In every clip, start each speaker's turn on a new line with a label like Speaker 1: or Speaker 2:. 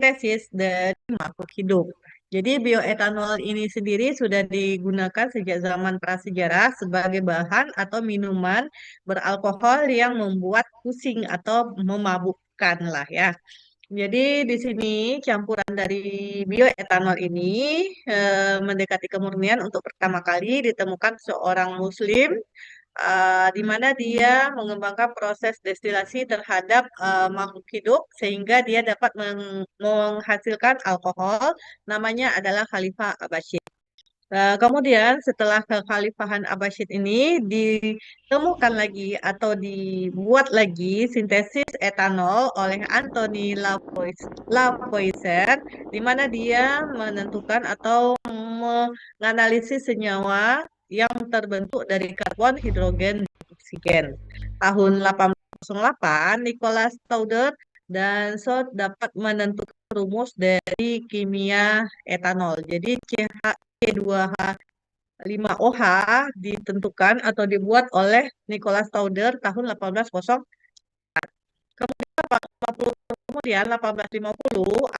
Speaker 1: tesis dari makhluk hidup. Jadi bioetanol ini sendiri sudah digunakan sejak zaman prasejarah sebagai bahan atau minuman beralkohol yang membuat pusing atau memabukkan lah ya. Jadi di sini campuran dari bioetanol ini mendekati kemurnian untuk pertama kali ditemukan seorang Muslim di mana dia mengembangkan proses destilasi terhadap makhluk hidup sehingga dia dapat menghasilkan alkohol, namanya adalah Khalifah Abasyid. Kemudian setelah kekhalifahan Abasyid ini ditemukan lagi atau dibuat lagi sintesis etanol oleh Anthony Lavoisier, di mana dia menentukan atau menganalisis senyawa yang terbentuk dari karbon, hidrogen, dan oksigen. Tahun 1808, Nicholas Stauder dan Sod dapat menentukan rumus dari kimia etanol. Jadi C2H5OH ditentukan atau dibuat oleh Nicholas Stauder tahun 1800. Kemudian 1850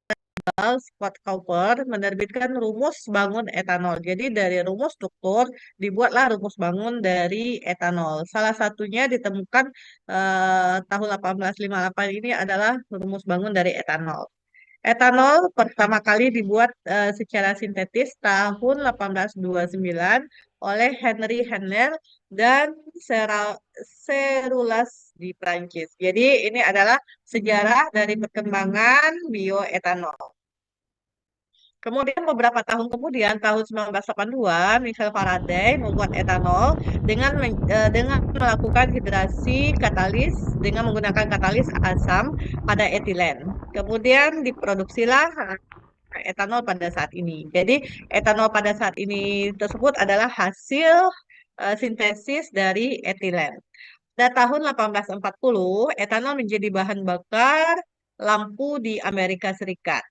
Speaker 1: Scott Cooper menerbitkan rumus bangun etanol. Jadi dari rumus struktur dibuatlah rumus bangun dari etanol. Salah satunya ditemukan tahun 1858 ini adalah rumus bangun dari etanol. Etanol pertama kali dibuat secara sintetis tahun 1829 oleh Henry Henle dan Cerulas di Prancis. Jadi ini adalah sejarah dari perkembangan bioetanol. Kemudian beberapa tahun kemudian, tahun 1982, Michael Faraday membuat etanol dengan melakukan hidrasi katalis dengan menggunakan katalis asam pada etilen. Kemudian diproduksilah etanol pada saat ini. Jadi etanol pada saat ini tersebut adalah hasil sintesis dari etilen. Pada tahun 1840, etanol menjadi bahan bakar lampu di Amerika Serikat.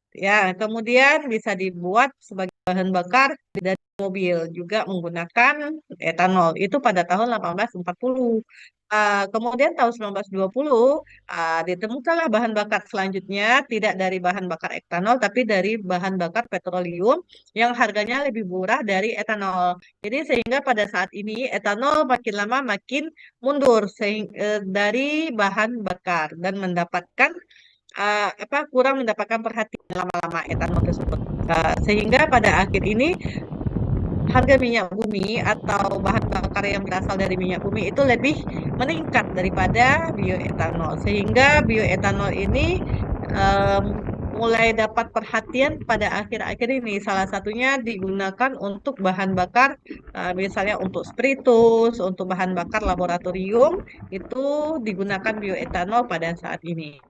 Speaker 1: Ya, kemudian bisa dibuat sebagai bahan bakar dari mobil juga menggunakan etanol. Itu pada tahun 1840. Kemudian tahun 1920 ditemukanlah bahan bakar selanjutnya tidak dari bahan bakar etanol tapi dari bahan bakar petroleum yang harganya lebih murah dari etanol. Jadi sehingga pada saat ini etanol makin lama makin mundur dari bahan bakar dan mendapatkan kurang mendapatkan perhatian lama-lama etanol tersebut. Sehingga pada akhir ini harga minyak bumi atau bahan bakar yang berasal dari minyak bumi itu lebih meningkat daripada bioetanol. Sehingga bioetanol ini um, mulai dapat perhatian pada akhir-akhir ini. Salah satunya digunakan untuk bahan bakar, misalnya untuk spiritus, untuk bahan bakar laboratorium, itu digunakan bioetanol pada saat ini.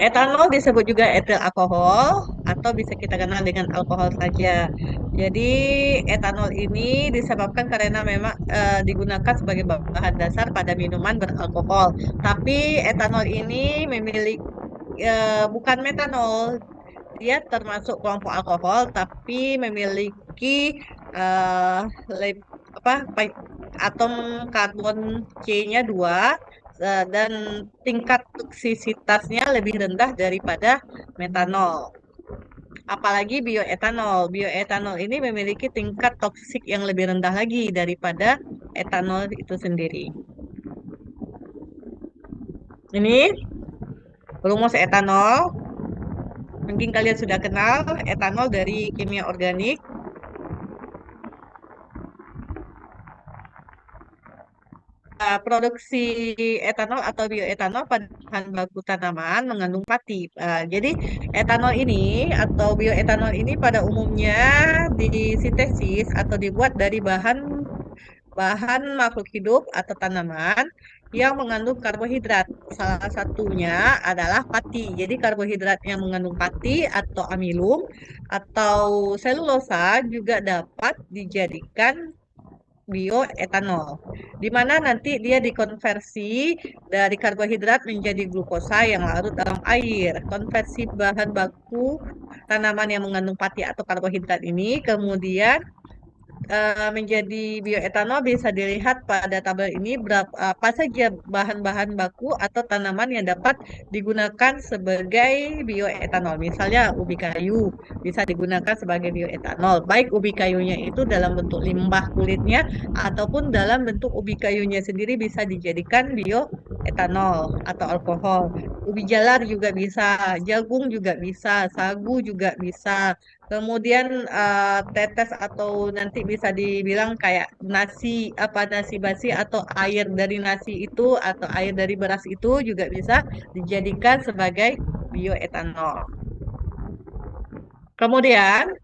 Speaker 1: Etanol disebut juga etil alkohol atau bisa kita kenal dengan alkohol saja. Jadi etanol ini disebabkan karena memang digunakan sebagai bahan dasar pada minuman beralkohol. Tapi etanol ini memiliki bukan metanol, dia termasuk kelompok alkohol tapi memiliki eh, le- atom karbon C-nya 2 dan tingkat toksisitasnya lebih rendah daripada metanol. Apalagi bioetanol. Bioetanol ini memiliki tingkat toksik yang lebih rendah lagi daripada etanol itu sendiri. Ini rumus etanol. Mungkin kalian sudah kenal etanol dari kimia organik. Produksi etanol atau bioetanol pada bahan baku tanaman mengandung pati. Jadi etanol ini atau bioetanol ini pada umumnya disintesis atau dibuat dari bahan bahan makhluk hidup atau tanaman yang mengandung karbohidrat. Salah satunya adalah pati. Jadi karbohidrat yang mengandung pati atau amilum atau selulosa juga dapat dijadikan bioetanol, di mana nanti dia dikonversi dari karbohidrat menjadi glukosa yang larut dalam air. Konversi bahan baku tanaman yang mengandung pati atau karbohidrat ini kemudian menjadi bioetanol bisa dilihat pada tabel ini berapa apa saja bahan-bahan baku atau tanaman yang dapat digunakan sebagai bioetanol. Misalnya ubi kayu bisa digunakan sebagai bioetanol, baik ubi kayunya itu dalam bentuk limbah kulitnya ataupun dalam bentuk ubi kayunya sendiri bisa dijadikan bioetanol atau alkohol. Ubi jalar juga bisa, jagung juga bisa, sagu juga bisa. Kemudian tetes atau nanti bisa dibilang kayak nasi apa nasi basi atau air dari nasi itu atau air dari beras itu juga bisa dijadikan sebagai bioetanol. Kemudian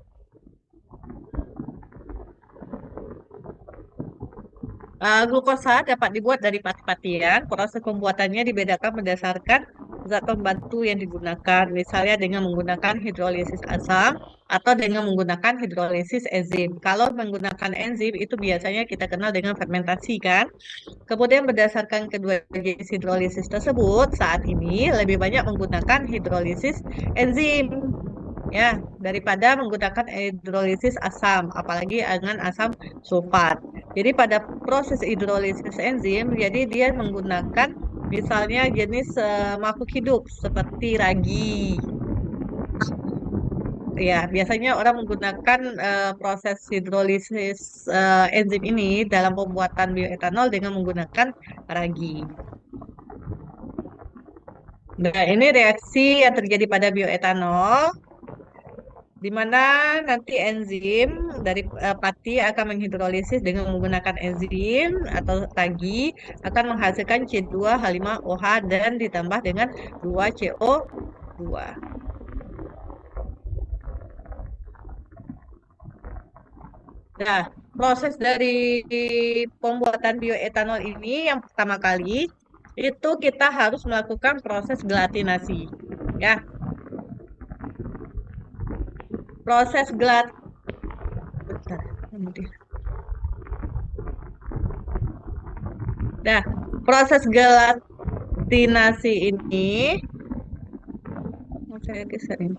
Speaker 1: glukosa dapat dibuat dari pati-patian. Proses pembuatannya dibedakan berdasarkan zat pembantu yang digunakan. Misalnya dengan menggunakan hidrolisis asam atau dengan menggunakan hidrolisis enzim. Kalau menggunakan enzim itu biasanya kita kenal dengan fermentasi kan. Kemudian berdasarkan kedua jenis hidrolisis tersebut, saat ini lebih banyak menggunakan hidrolisis enzim ya daripada menggunakan hidrolisis asam, apalagi dengan asam sulfat. Jadi pada proses hidrolisis enzim, jadi dia menggunakan misalnya jenis makhluk hidup seperti ragi. Ya, biasanya orang menggunakan proses hidrolisis enzim ini dalam pembuatan bioetanol dengan menggunakan ragi. Nah, ini reaksi yang terjadi pada bioetanol, di mana nanti enzim dari pati akan menghidrolisis dengan menggunakan enzim atau tagi akan menghasilkan C2H5OH dan ditambah dengan 2CO2. Nah, proses dari pembuatan bioetanol ini yang pertama kali itu kita harus melakukan proses gelatinasi. Ya, proses gelat bentar, kemudian. Nah, proses gelatinasi ini mau saya geser ini.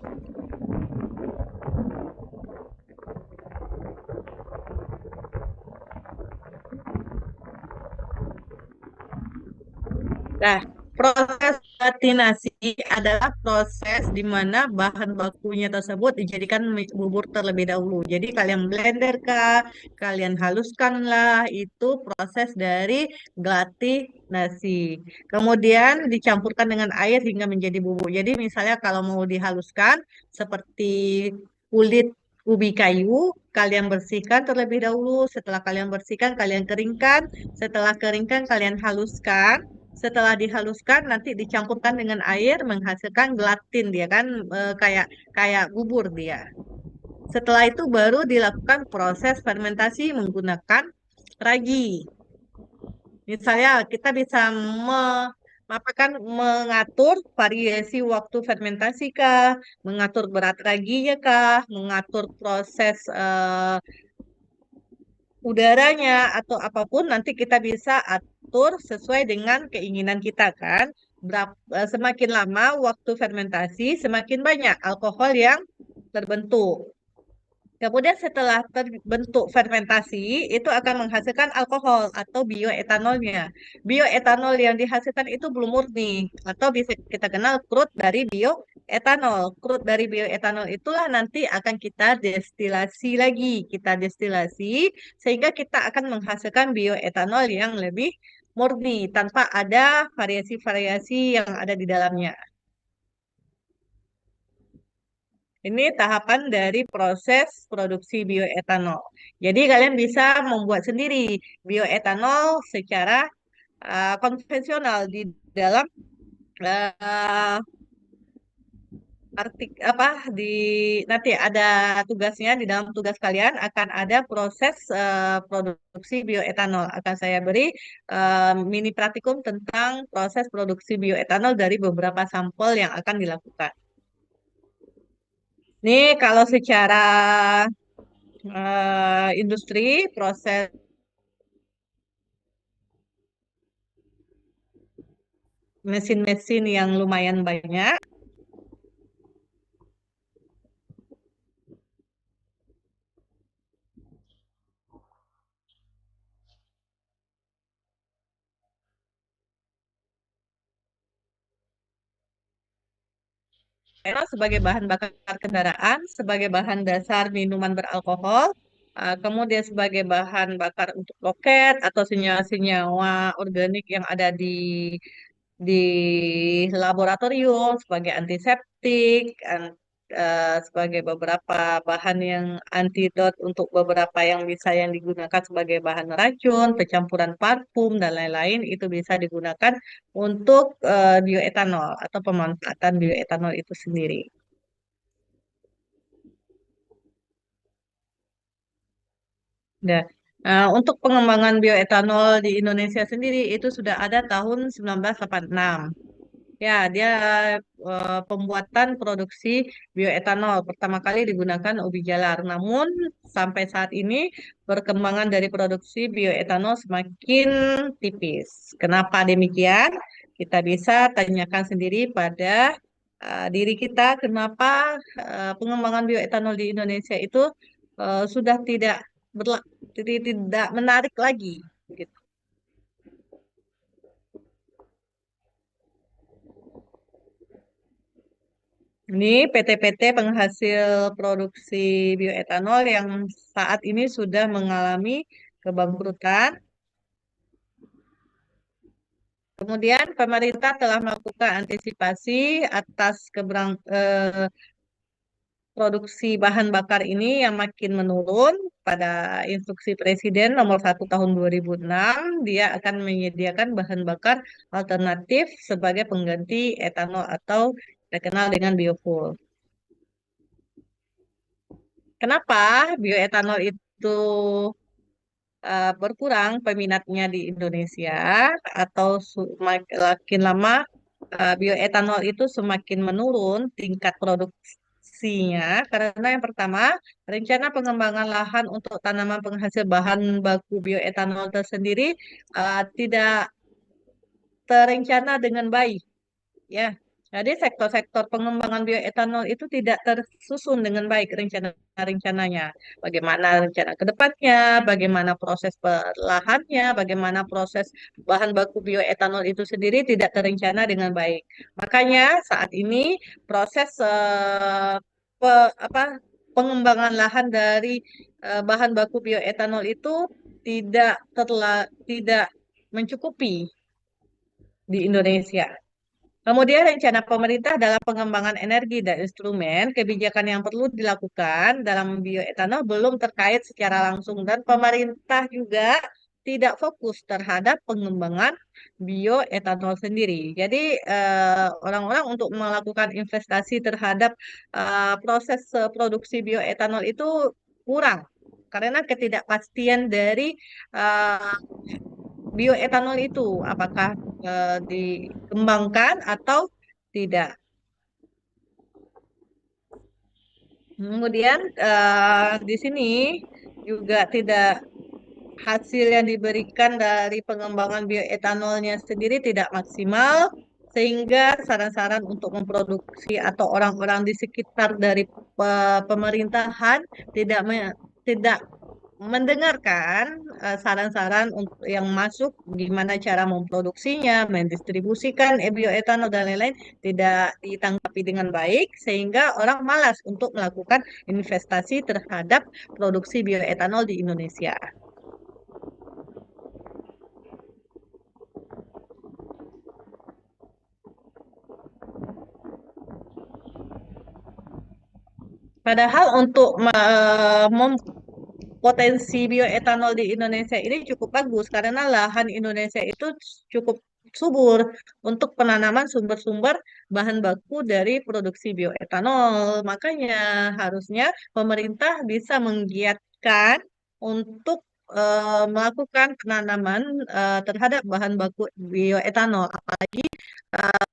Speaker 1: Nah, proses gelatinasi adalah proses di mana bahan bakunya tersebut dijadikan bubur terlebih dahulu. Jadi kalian blender kah, kalian haluskan lah, itu proses dari gelatinasi. Kemudian dicampurkan dengan air hingga menjadi bubur. Jadi misalnya kalau mau dihaluskan seperti kulit ubi kayu, kalian bersihkan terlebih dahulu. Setelah kalian bersihkan, kalian keringkan. Setelah keringkan, kalian haluskan. Setelah dihaluskan nanti dicampurkan dengan air menghasilkan gelatin dia kan kayak kayak bubur dia. Setelah itu baru dilakukan proses fermentasi menggunakan ragi. Misalnya kita bisa apa kan mengatur variasi waktu fermentasi kah, mengatur berat raginya kah, mengatur proses udaranya atau apapun nanti kita bisa atur sesuai dengan keinginan kita kan. Semakin lama waktu fermentasi, semakin banyak alkohol yang terbentuk. Kemudian setelah terbentuk fermentasi, itu akan menghasilkan alkohol atau bioetanolnya. Bioetanol yang dihasilkan itu belum murni, atau bisa kita kenal crude dari bioetanol. Crude dari bioetanol itulah nanti akan kita destilasi lagi. Kita destilasi sehingga kita akan menghasilkan bioetanol yang lebih murni, tanpa ada variasi-variasi yang ada di dalamnya. Ini tahapan dari proses produksi bioetanol. Jadi kalian bisa membuat sendiri bioetanol secara konvensional di dalam uh, artik apa di nanti ada tugasnya di dalam tugas kalian akan ada proses produksi bioetanol. Akan saya beri mini praktikum tentang proses produksi bioetanol dari beberapa sampel yang akan dilakukan. Nih kalau secara industri proses mesin-mesin yang lumayan banyak. bioetanol sebagai bahan bakar kendaraan, sebagai bahan dasar minuman beralkohol, kemudian sebagai bahan bakar untuk roket atau senyawa-senyawa organik yang ada di laboratorium sebagai antiseptik, sebagai beberapa bahan yang antidot untuk beberapa yang bisa yang digunakan sebagai bahan racun, pencampuran parfum dan lain-lain itu bisa digunakan untuk bioetanol atau pemanfaatan bioetanol itu sendiri. Nah, untuk pengembangan bioetanol di Indonesia sendiri itu sudah ada tahun 1986. Ya, dia pembuatan produksi bioetanol pertama kali digunakan ubi jalar. Namun sampai saat ini perkembangan dari produksi bioetanol semakin tipis. Kenapa demikian? Kita bisa tanyakan sendiri pada diri kita, kenapa pengembangan bioetanol di Indonesia itu sudah tidak menarik lagi. Gitu. Ini PT-PT penghasil produksi bioetanol yang saat ini sudah mengalami kebangkrutan. Kemudian pemerintah telah melakukan antisipasi atas produksi bahan bakar ini yang makin menurun pada instruksi Presiden nomor 1 tahun 2006, dia akan menyediakan bahan bakar alternatif sebagai pengganti etanol atau dikenal dengan biofuel. Kenapa bioetanol itu berkurang peminatnya di Indonesia atau makin lama bioetanol itu semakin menurun tingkat produksinya karena yang pertama rencana pengembangan lahan untuk tanaman penghasil bahan baku bioetanol tersendiri tidak terencana dengan baik. Ya, jadi sektor-sektor pengembangan bioetanol itu tidak tersusun dengan baik rencana-rencananya. Bagaimana rencana ke depannya, bagaimana proses perlahannya, bagaimana proses bahan baku bioetanol itu sendiri tidak terencana dengan baik. Makanya saat ini proses apa, pengembangan lahan dari bahan baku bioetanol itu tidak mencukupi di Indonesia. Kemudian rencana pemerintah dalam pengembangan energi dan instrumen kebijakan yang perlu dilakukan dalam bioetanol belum terkait secara langsung dan pemerintah juga tidak fokus terhadap pengembangan bioetanol sendiri. Jadi orang-orang untuk melakukan investasi terhadap proses produksi bioetanol itu kurang karena ketidakpastian dari eh, bioetanol itu apakah dikembangkan atau tidak. Kemudian di sini juga tidak hasil yang diberikan dari pengembangan bioetanolnya sendiri tidak maksimal sehingga saran-saran untuk memproduksi atau orang-orang di sekitar dari pemerintahan tidak mendengarkan saran-saran yang masuk gimana cara memproduksinya, mendistribusikan bioetanol dan lain-lain tidak ditanggapi dengan baik sehingga orang malas untuk melakukan investasi terhadap produksi bioetanol di Indonesia. Padahal untuk potensi bioetanol di Indonesia ini cukup bagus karena lahan Indonesia itu cukup subur untuk penanaman sumber-sumber bahan baku dari produksi bioetanol. Makanya harusnya pemerintah bisa menggiatkan untuk melakukan penanaman terhadap bahan baku bioetanol. Apalagi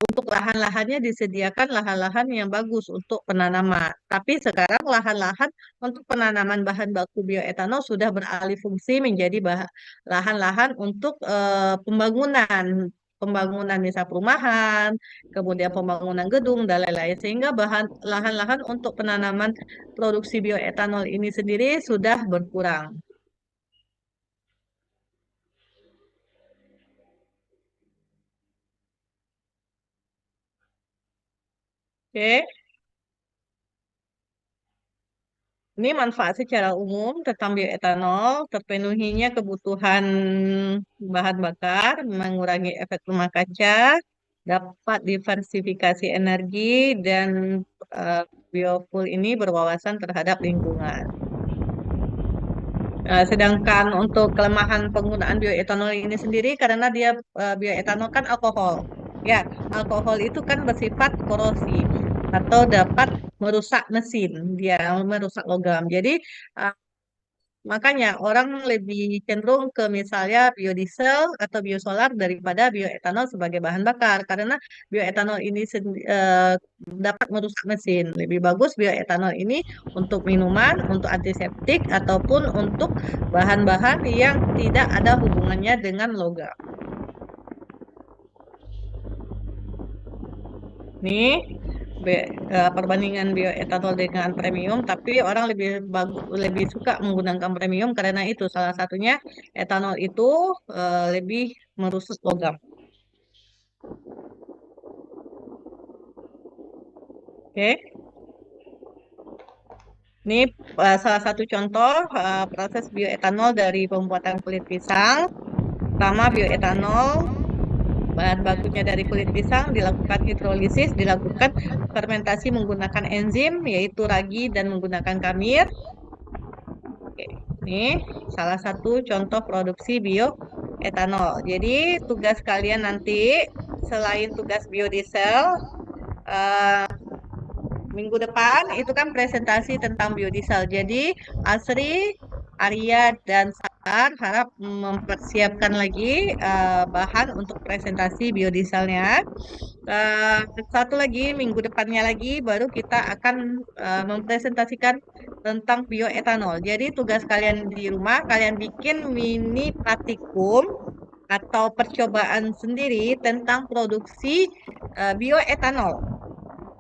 Speaker 1: untuk lahan-lahannya disediakan lahan-lahan yang bagus untuk penanaman. Tapi sekarang lahan-lahan untuk penanaman bahan baku bioetanol sudah beralih fungsi menjadi lahan-lahan untuk pembangunan, pembangunan misal perumahan, kemudian pembangunan gedung dan lain-lain. Sehingga lahan-lahan untuk penanaman produksi bioetanol ini sendiri sudah berkurang. Oke. Ini manfaat secara umum tentang bioetanol, terpenuhinya kebutuhan bahan bakar, mengurangi efek rumah kaca, dapat diversifikasi energi, dan eh, biofuel ini berwawasan terhadap lingkungan. Sedangkan untuk kelemahan penggunaan bioetanol ini sendiri karena dia bioetanol kan alkohol. Ya, alkohol itu kan bersifat korosif atau dapat merusak mesin, dia merusak logam. Jadi eh, makanya orang lebih cenderung ke misalnya biodiesel atau biosolar daripada bioetanol sebagai bahan bakar karena bioetanol ini dapat merusak mesin. Lebih bagus bioetanol ini untuk minuman, untuk antiseptik ataupun untuk bahan-bahan yang tidak ada hubungannya dengan logam. Nih perbandingan bioetanol dengan premium, tapi orang lebih suka menggunakan premium karena itu salah satunya etanol itu lebih merusak logam. Oke, ini salah satu contoh proses bioetanol dari pembuatan kulit pisang. Pertama, bioetanol bahan bakunya dari kulit pisang dilakukan hidrolisis, dilakukan fermentasi menggunakan enzim yaitu ragi dan menggunakan kamir. Oke, ini salah satu contoh produksi bioetanol. Jadi tugas kalian nanti selain tugas biodiesel, eh, minggu depan itu kan presentasi tentang biodiesel. Jadi Asri, Arya, dan Sar harap mempersiapkan lagi bahan untuk presentasi biodieselnya. Eh, Satu lagi minggu depannya lagi baru kita akan mempresentasikan tentang bioetanol. Jadi tugas kalian di rumah kalian bikin mini praktikum atau percobaan sendiri tentang produksi bioetanol.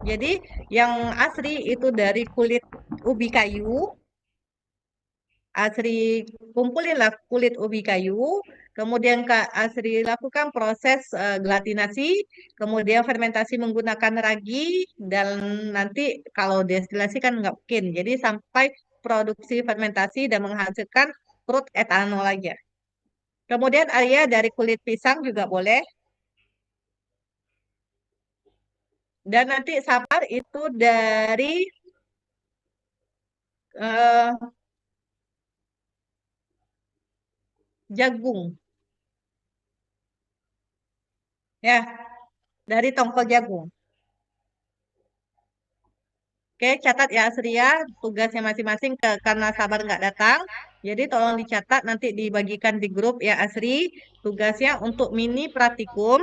Speaker 1: Jadi yang asli itu dari kulit ubi kayu. Asri kumpulinlah kulit ubi kayu, kemudian Kak Asri lakukan proses gelatinasi, kemudian fermentasi menggunakan ragi, dan nanti kalau destilasi kan nggak mungkin. Jadi sampai produksi fermentasi dan menghasilkan crude etanol aja. Kemudian Arya dari kulit pisang juga boleh. Dan nanti Sapar itu dari eh, jagung, ya, dari tongkol jagung. Oke, catat ya Asri ya, tugasnya masing-masing karena Sabar nggak datang. Jadi tolong dicatat nanti dibagikan di grup ya Asri. Tugasnya untuk mini praktikum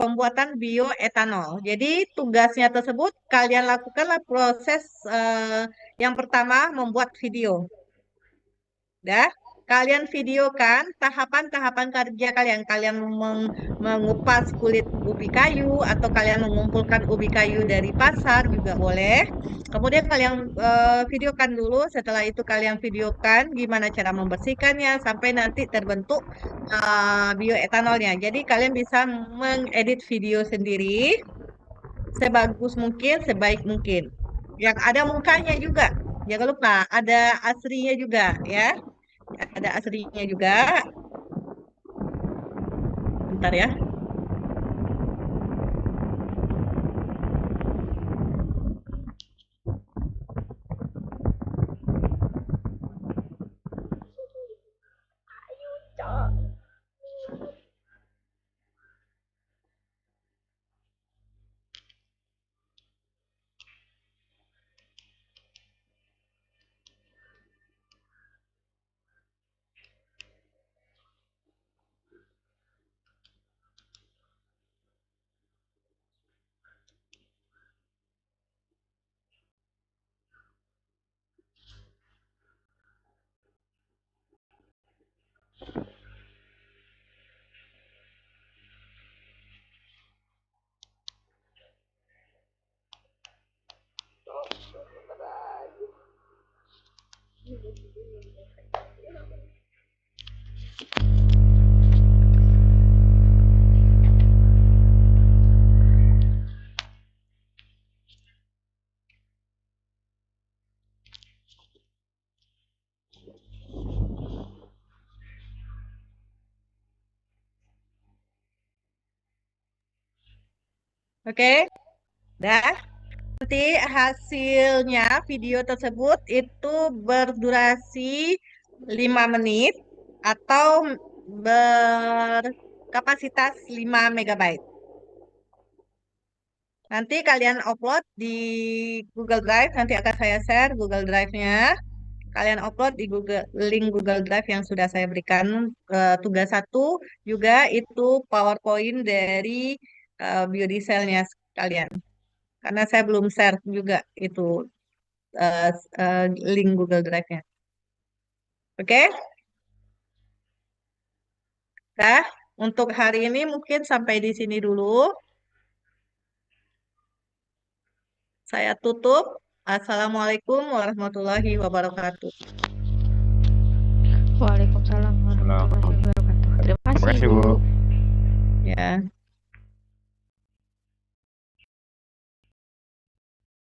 Speaker 1: pembuatan bioetanol. Jadi tugasnya tersebut kalian lakukanlah proses yang pertama membuat video. Dah, kalian videokan tahapan-tahapan kerja kalian. Kalian mengupas kulit ubi kayu atau kalian mengumpulkan ubi kayu dari pasar juga boleh. Kemudian kalian videokan dulu. Setelah itu kalian videokan gimana cara membersihkannya sampai nanti terbentuk bioetanolnya. Jadi kalian bisa mengedit video sendiri sebagus mungkin, sebaik mungkin. Yang ada mukanya juga. Jangan lupa ada aslinya juga ya. Ada aslinya juga. Bentar ya. Oke, dah. Nanti hasilnya video tersebut itu berdurasi 5 menit atau berkapasitas 5 megabyte. Nanti kalian upload di Google Drive, nanti akan saya share Google Drive-nya. Kalian upload di link Google Drive yang sudah saya berikan. Tugas satu juga itu PowerPoint dari biodieselnya kalian. Karena saya belum share juga itu eh, eh, link Google Drive-nya. Oke? Nah, untuk hari ini mungkin sampai di sini dulu. Saya tutup. Assalamualaikum warahmatullahi wabarakatuh.
Speaker 2: Waalaikumsalam
Speaker 3: Salam.
Speaker 2: warahmatullahi wabarakatuh. Terima
Speaker 3: Terima
Speaker 2: kasih,
Speaker 3: kasih,
Speaker 2: Bu.
Speaker 3: Bu.
Speaker 1: Ya.